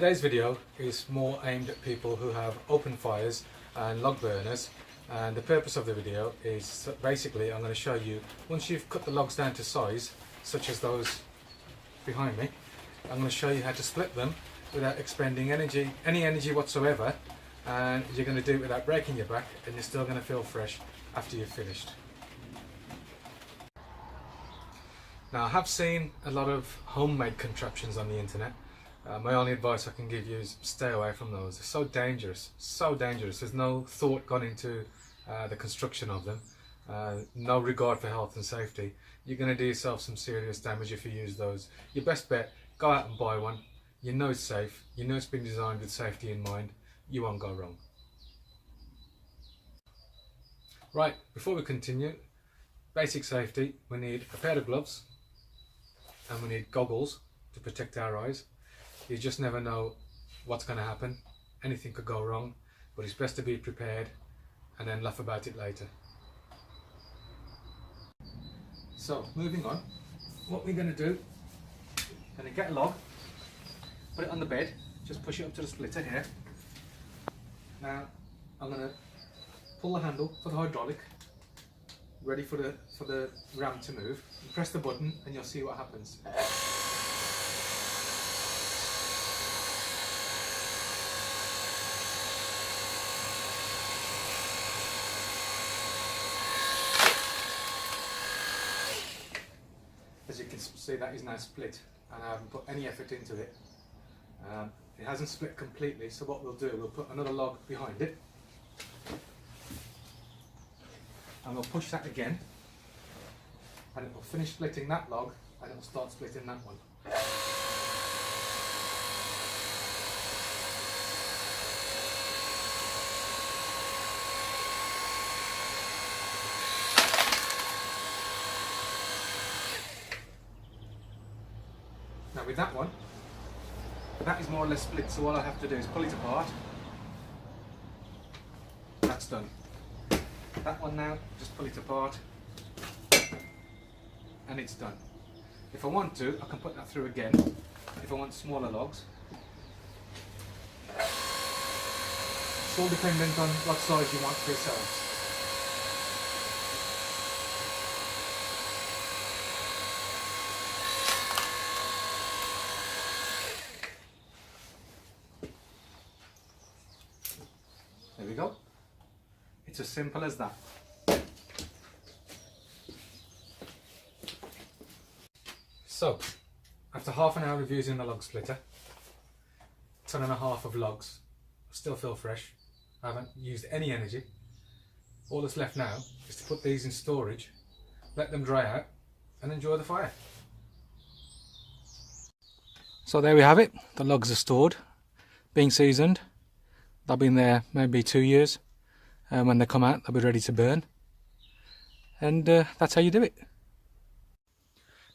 Today's video is more aimed at people who have open fires and log burners, and the purpose of the video is basically I'm going to show you, once you've cut the logs down to size, such as those behind me, I'm going to show you how to split them without expending any energy whatsoever, and you're going to do it without breaking your back, and you're still going to feel fresh after you've finished. Now, I have seen a lot of homemade contraptions on the internet. My only advice I can give you is stay away from those. They're so dangerous, so dangerous. There's no thought gone into the construction of them, no regard for health and safety. You're going to do yourself some serious damage if you use those. Your best bet, go out and buy one. You know it's safe, you know it's been designed with safety in mind, you won't go wrong. Right, before we continue, basic safety, we need a pair of gloves and we need goggles to protect our eyes. You just never know what's going to happen. Anything could go wrong, but it's best to be prepared and then laugh about it later. So, moving on, what we're going to do, going to get a log, put it on the bed, just push it up to the splitter here. Now, I'm going to pull the handle for the hydraulic, ready for the ram to move. You press the button and you'll see what happens. As you can see, that is now split, and I haven't put any effort into it. It hasn't split completely, so what we'll do, we'll put another log behind it, and we'll push that again, and it will finish splitting that log, and it will start splitting that one. Now with that one, that is more or less split, so all I have to do is pull it apart. That's done. That one now, just pull it apart and it's done. If I want to, I can put that through again if I want smaller logs. It's all dependent on what size you want for yourselves. There we go. It's as simple as that. So, after half an hour of using the log splitter, 10.5 of logs, still feel fresh. I haven't used any energy. All that's left now is to put these in storage, let them dry out, and enjoy the fire. So there we have it. The logs are stored, being seasoned. They've been there maybe 2 years. When they come out, they'll be ready to burn. And that's how you do it.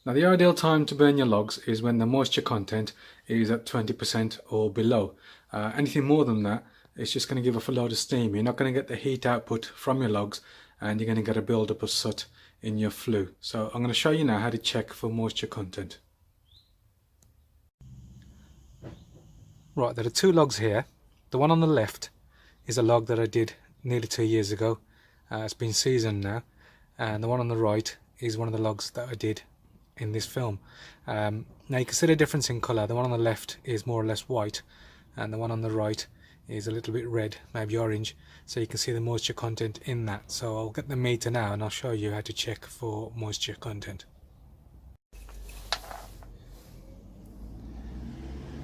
Now, the ideal time to burn your logs is when the moisture content is at 20% or below. Anything more than that, it's just going to give off a load of steam. You're not going to get the heat output from your logs, and you're going to get a build-up of soot in your flue. So I'm going to show you now how to check for moisture content. Right, there are 2 logs here. The one on the left is a log that I did nearly 2 years ago. It's been seasoned now. And the one on the right is one of the logs that I did in this film. Now you can see the difference in colour. The one on the left is more or less white, and the one on the right is a little bit red, maybe orange. So you can see the moisture content in that. So I'll get the meter now and I'll show you how to check for moisture content.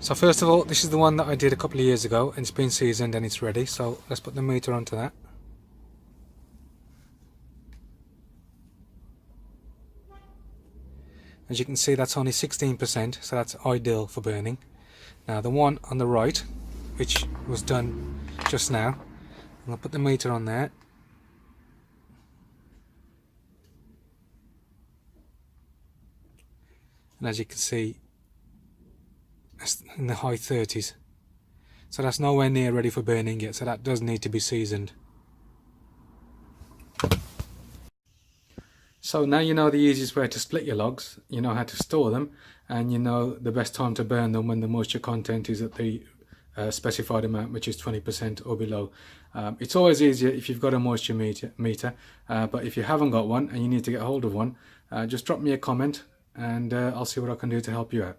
So first of all, this is the one that I did a couple of years ago, and it's been seasoned and it's ready. So let's put the meter onto that. As you can see, that's only 16%, so that's ideal for burning. Now the one on the right, which was done just now, I'm going to put the meter on there. And as you can see, that's in the high 30s. So that's nowhere near ready for burning yet, so that does need to be seasoned. So now you know the easiest way to split your logs, you know how to store them, and you know the best time to burn them when the moisture content is at the specified amount, which is 20% or below. It's always easier if you've got a moisture meter, but if you haven't got one and you need to get hold of one, just drop me a comment and I'll see what I can do to help you out.